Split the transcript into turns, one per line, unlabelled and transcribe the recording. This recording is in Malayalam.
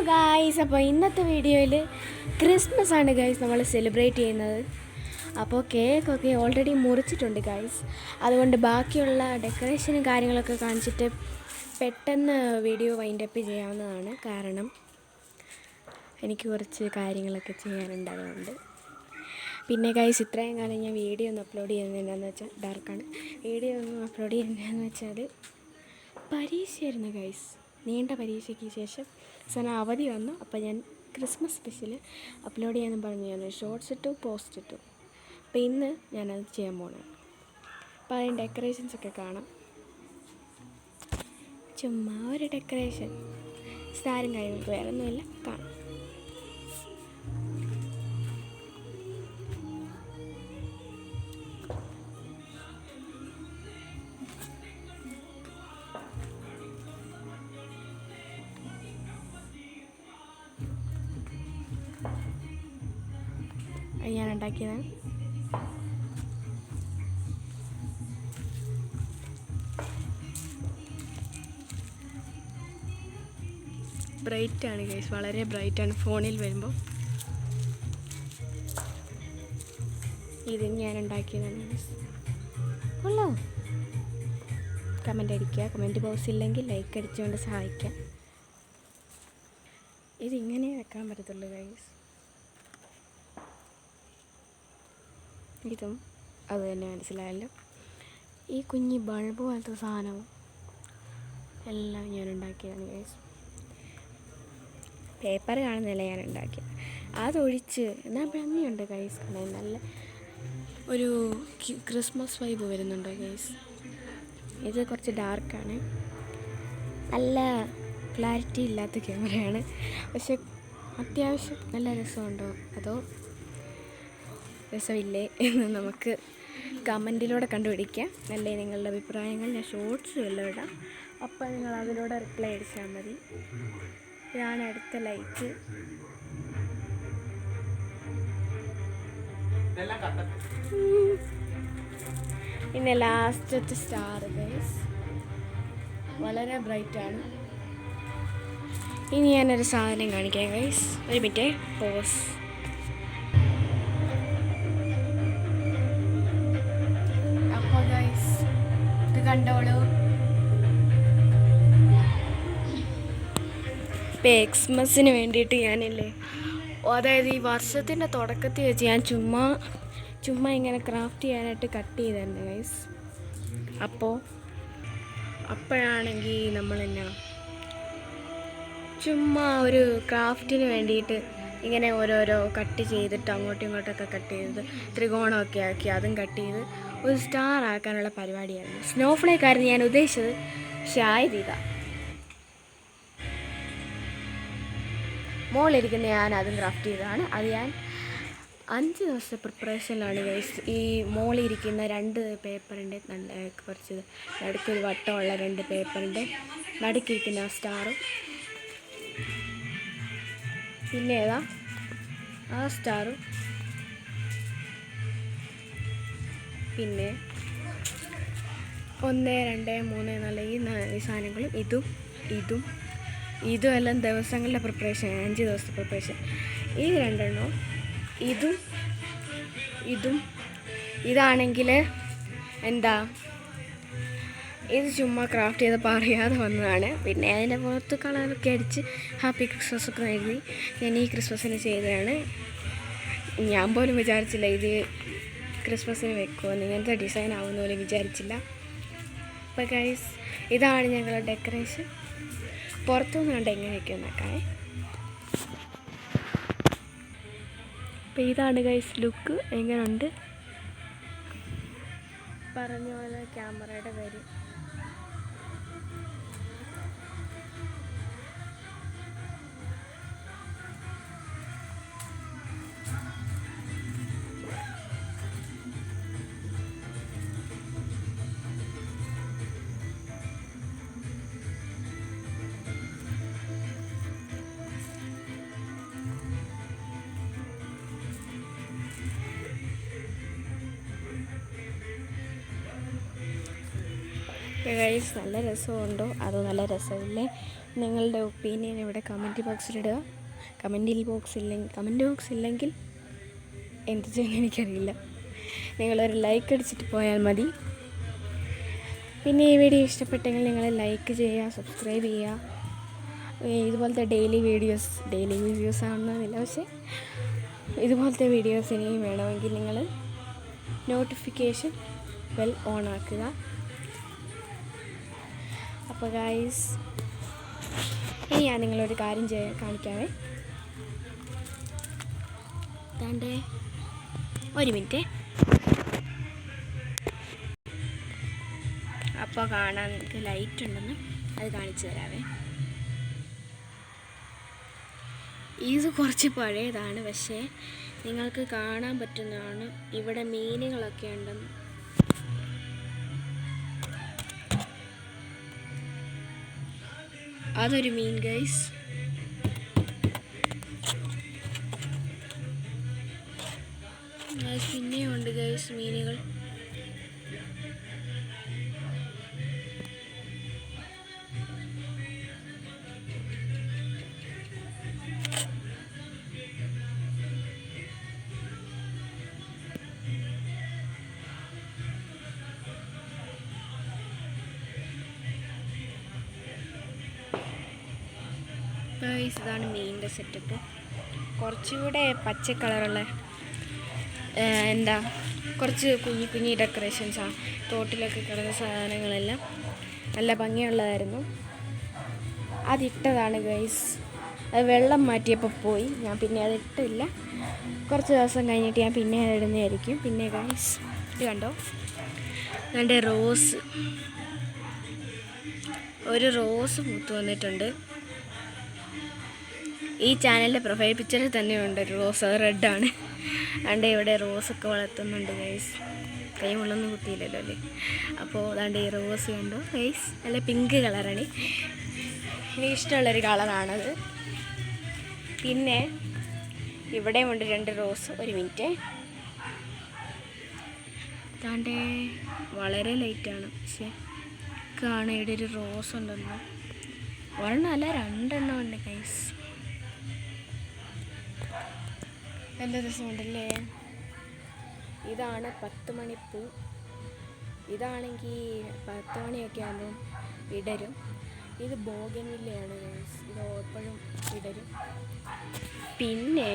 ഗായ്സ്, അപ്പോൾ ഇന്നത്തെ വീഡിയോയിൽ ക്രിസ്മസ് ആണ് ഗായ്സ് നമ്മൾ സെലിബ്രേറ്റ് ചെയ്യുന്നത്. അപ്പോൾ കേക്കൊക്കെ ഓൾറെഡി മുറിച്ചിട്ടുണ്ട് ഗായ്സ്. അതുകൊണ്ട് ബാക്കിയുള്ള ഡെക്കറേഷനും കാര്യങ്ങളൊക്കെ കാണിച്ചിട്ട് പെട്ടെന്ന് വീഡിയോ വൈൻഡപ്പ് ചെയ്യാവുന്നതാണ്. കാരണം എനിക്ക് കുറച്ച് കാര്യങ്ങളൊക്കെ ചെയ്യാനുണ്ട്. അതുകൊണ്ട് പിന്നെ ഗായ്സ്, ഇത്രയും കാലം ഞാൻ വീഡിയോ ഒന്നും അപ്ലോഡ് ചെയ്യുന്നത് എന്താണെന്ന് വെച്ചാൽ ഡാർക്കാണ്. വീഡിയോ ഒന്നും അപ്ലോഡ് ചെയ്യുന്നതെന്ന് വെച്ചാൽ പരീക്ഷയായിരുന്നു ഗായ്സ്. നീണ്ട പരീക്ഷയ്ക്ക് ശേഷം അവധി വന്നു. അപ്പോൾ ഞാൻ ക്രിസ്മസ് സ്പെഷ്യൽ അപ്ലോഡ് ചെയ്യാമെന്ന് പറഞ്ഞു ഞാൻ ഷോർട്സ് ഇട്ടു, പോസ്റ്റ് ഇട്ടു. അപ്പോൾ ഇന്ന് ഞാനത് ചെയ്യാൻ പോകണം. അപ്പോൾ അതിന് ഡെക്കറേഷൻസൊക്കെ കാണാം. ചുമ്മാ ഒരു ഡെക്കറേഷൻ, സ്റ്റാരും കാര്യങ്ങൾക്ക് വേറെ ഒന്നുമില്ല, കാണാം. ഞാൻ ഉണ്ടാക്കിയതാണ്. ബ്രൈറ്റാണ് ഗൈസ്, വളരെ ബ്രൈറ്റാണ് ഫോണിൽ വരുമ്പോൾ. ഇത് ഞാൻ ഉണ്ടാക്കിയതാണ് ഗൈസ്. കൊള്ളാം. കമൻ്റ് അടിക്കുക, കമൻറ്റ് ബോക്സ് ഇല്ലെങ്കിൽ ലൈക്ക് അടിച്ചുകൊണ്ട് സഹായിക്കാം. ഇതിങ്ങനെ വെക്കാൻ പറ്റത്തുള്ളൂ ഗൈസ്. ഇതും അത് തന്നെ മനസ്സിലായല്ലോ. ഈ കുഞ്ഞി ബൾബ് പോലത്തെ സാധനവും എല്ലാം ഞാൻ ഉണ്ടാക്കിയതാണ് ഗൈസ്. പേപ്പർ കാണുന്നില്ല ഞാൻ ഉണ്ടാക്കിയത്. അതൊഴിച്ച് എന്നാൽ ഭംഗിയുണ്ട് ഗൈസ്. കാണാൻ നല്ല ഒരു ക്രിസ്മസ് വൈബ് വരുന്നുണ്ട് ഗൈസ്. ഇത് കുറച്ച് ഡാർക്കാണ്, നല്ല ക്ലാരിറ്റി ഇല്ലാത്ത ക്യാമറയാണ്. പക്ഷെ അത്യാവശ്യം നല്ല രസമുണ്ടോ അതോ രസമില്ലേ എന്ന് നമുക്ക് കമൻറ്റിലൂടെ കണ്ടുപിടിക്കാം. അല്ലേ നിങ്ങളുടെ അഭിപ്രായങ്ങൾ ഞാൻ ഷോർട്സ് എല്ലാം ഇടാം. അപ്പോൾ നിങ്ങൾ അതിലൂടെ റിപ്ലൈ അടിച്ചാൽ മതി. ഇതാണ് അടുത്ത ലൈറ്റ്. പിന്നെ ലാസ്റ്റത്തെ സ്റ്റാർ ഗൈസ്, വളരെ ബ്രൈറ്റാണ്. ഇനി ഞാനൊരു സാധനം കാണിക്കാം ഗൈസ്. ഒരു മിനിറ്റ്, പോസ്. കണ്ടോളൂ. ഇപ്പം എക്സ്മസിന് വേണ്ടിയിട്ട് ഞാനില്ലേ, അതായത് ഈ വർഷത്തിൻ്റെ തുടക്കത്തിൽ വെച്ച് ഞാൻ ചുമ്മാ ഇങ്ങനെ ക്രാഫ്റ്റ് ചെയ്യാനായിട്ട് കട്ട് ചെയ്തായിരുന്നു ഗൈസ്. അപ്പോഴാണെങ്കിൽ നമ്മളെന്നാ ചുമ്മാ ഒരു ക്രാഫ്റ്റിന് വേണ്ടിയിട്ട് ഇങ്ങനെ ഓരോരോ കട്ട് ചെയ്തിട്ട് അങ്ങോട്ടും ഇങ്ങോട്ടൊക്കെ കട്ട് ചെയ്ത് ത്രികോണമൊക്കെ ആക്കി അതും കട്ട് ചെയ്ത് ഒരു സ്റ്റാർ ആക്കാനുള്ള പരിപാടിയായിരുന്നു. സ്നോഫ്ലേക്കായിരുന്നു ഞാൻ ഉദ്ദേശിച്ചത്, പക്ഷെ ആയതിതാ. മോളിരിക്കുന്ന ഞാൻ അതും ക്രാഫ്റ്റ് ചെയ്തതാണ്. അത് ഞാൻ 5 ദിവസത്തെ പ്രിപ്പറേഷനിലാണ് ഗൈസ്. ഈ മോളിരിക്കുന്ന 2 പേപ്പറിൻ്റെ കുറച്ച് നടുക്കൊരു വട്ടമുള്ള 2 പേപ്പറിൻ്റെ നടുക്കിരിക്കുന്ന സ്റ്റാറും, പിന്നെ ഏതാ ആ സ്റ്റാറും, പിന്നെ 1, 2, 3, 4 ഈ സാധനങ്ങളും ഇതും എല്ലാം ദിവസങ്ങളുടെ പ്രിപ്പറേഷൻ, 5 ദിവസത്തെ പ്രിപ്പറേഷൻ. ഈ 2 എണ്ണവും ഇതും ഇതാണെങ്കിൽ എന്താ, ഇത് ചുമ്മാ ക്രാഫ്റ്റ് ചെയ്തപ്പോൾ അറിയാതെ വന്നതാണ്. പിന്നെ അതിൻ്റെ പുറത്ത് കളറൊക്കെ അടിച്ച് ഹാപ്പി ക്രിസ്മസ് ഒക്കെ എഴുതി ഞാൻ ഈ ക്രിസ്മസിന് ചെയ്തതാണ്. ഞാൻ പോലും വിചാരിച്ചില്ല ഇത് ക്രിസ്മസിന് വെക്കുമെന്ന്, ഇങ്ങനത്തെ ഡിസൈൻ ആവുന്ന പോലെ വിചാരിച്ചില്ല. അപ്പോൾ ഗൈസ്, ഇതാണ് ഞങ്ങളുടെ ഡെക്കറേഷൻ. പുറത്തുനിന്ന് കണ്ട് എങ്ങനെയൊക്കെയോ നോക്കാമേ. അപ്പോൾ ഇതാണ് ഗൈസ് ലുക്ക്. എങ്ങനെയുണ്ട് പറഞ്ഞ പോലെ ക്യാമറയുടെ കാര്യം. ഗൈസ് നല്ല രസമുണ്ടോ അതോ നല്ല രസമില്ലേ? നിങ്ങളുടെ ഒപ്പീനിയൻ ഇവിടെ കമൻറ്റ് ബോക്സിലിടുക. കമൻറ്റ് ബോക്സ് ഇല്ലെങ്കിൽ എന്ത് ചെയ്യുമെന്ന് എനിക്കറിയില്ല. നിങ്ങളൊരു ലൈക്ക് അടിച്ചിട്ട് പോയാൽ മതി. പിന്നെ ഈ വീഡിയോ ഇഷ്ടപ്പെട്ടെങ്കിൽ നിങ്ങൾ ലൈക്ക് ചെയ്യുക, സബ്സ്ക്രൈബ് ചെയ്യുക. ഇതുപോലത്തെ ഡെയിലി വീഡിയോസ് ആണെന്നില്ല, പക്ഷേ ഇതുപോലത്തെ വീഡിയോസ് ഇനിയും വേണമെങ്കിൽ നിങ്ങൾ നോട്ടിഫിക്കേഷൻ ബെൽ ഓൺ ആക്കുക. അപ്പോൾ ഗൈസ്, ഇനി ഞാൻ നിങ്ങളൊരു കാര്യം കാണിക്കാവേ. താണ്ടേ ഒരു മിനിറ്റ്. അപ്പോൾ കാണാൻ നിങ്ങൾക്ക് ലൈറ്റ് ഉണ്ടെന്ന് അത് കാണിച്ചു തരാവേ. ഇത് കുറച്ച് പഴയതാണ്, പക്ഷേ നിങ്ങൾക്ക് കാണാൻ പറ്റുന്നതാണ്. ഇവിടെ മീനുകളൊക്കെ ഉണ്ടെന്ന്. അതൊരു മീൻ ഗൈസ്. പിന്നെയും ഉണ്ട് ഗൈസ് മീനുകൾ. ഇതാണ് മീനിൻ്റെ സെറ്റപ്പ്. കുറച്ചുകൂടെ പച്ച കളറുള്ള കുറച്ച് കുഞ്ഞി ഡെക്കറേഷൻസാണ്. തോട്ടിലൊക്കെ കിടന്ന സാധനങ്ങളെല്ലാം നല്ല ഭംഗിയുള്ളതായിരുന്നു. അതിട്ടതാണ് ഗൈസ്. അത് വെള്ളം മാറ്റിയപ്പോൾ പോയി. ഞാൻ പിന്നെ അതിട്ടില്ല. കുറച്ച് ദിവസം കഴിഞ്ഞിട്ട് ഞാൻ പിന്നെ അതിടുന്നതായിരിക്കും. പിന്നെ ഗൈസ് ഇത് കണ്ടോ, എൻ്റെ ഒരു റോസ് പൂത്ത് വന്നിട്ടുണ്ട്. ഈ ചാനലിൻ്റെ പ്രൊഫൈൽ പിക്ചറിൽ തന്നെയുണ്ട് ഒരു റോസ്. അത് റെഡാണ്. അതുകൊണ്ട് ഇവിടെ റോസൊക്കെ വളർത്തുന്നുണ്ട് ഗൈസ്. കൈ മുള്ളൊന്നും കുത്തിയില്ലല്ലോ അല്ലേ. അപ്പോൾ അതുകൊണ്ട് ഈ റോസ് കണ്ടോ ഗൈസ്, നല്ല പിങ്ക് കളറാണ്. എനിക്ക് ഇഷ്ടമുള്ളൊരു കളറാണത്. പിന്നെ ഇവിടെയും ഉണ്ട് 2 റോസ്. ഒരു മിനിറ്റ്. താണ്ടേ വളരെ ലൈറ്റാണ്, പക്ഷേ കാണാൻ ഇവിടെ ഒരു റോസ് ഉണ്ടെന്ന്. ഒരെണ്ണം അല്ല 2 എണ്ണം ഉണ്ട് ഗൈസ്. നല്ല രസമുണ്ടല്ലേ. ഇതാണ് 10 മണിപ്പൂ. ഇതാണെങ്കിൽ 10 മണിയൊക്കെ ആകുമ്പം വിടരും. ഇത് ബോഗൻവില്ലയാണ് ഗൈസ്. ഇത് എപ്പോഴും വിടരും. പിന്നെ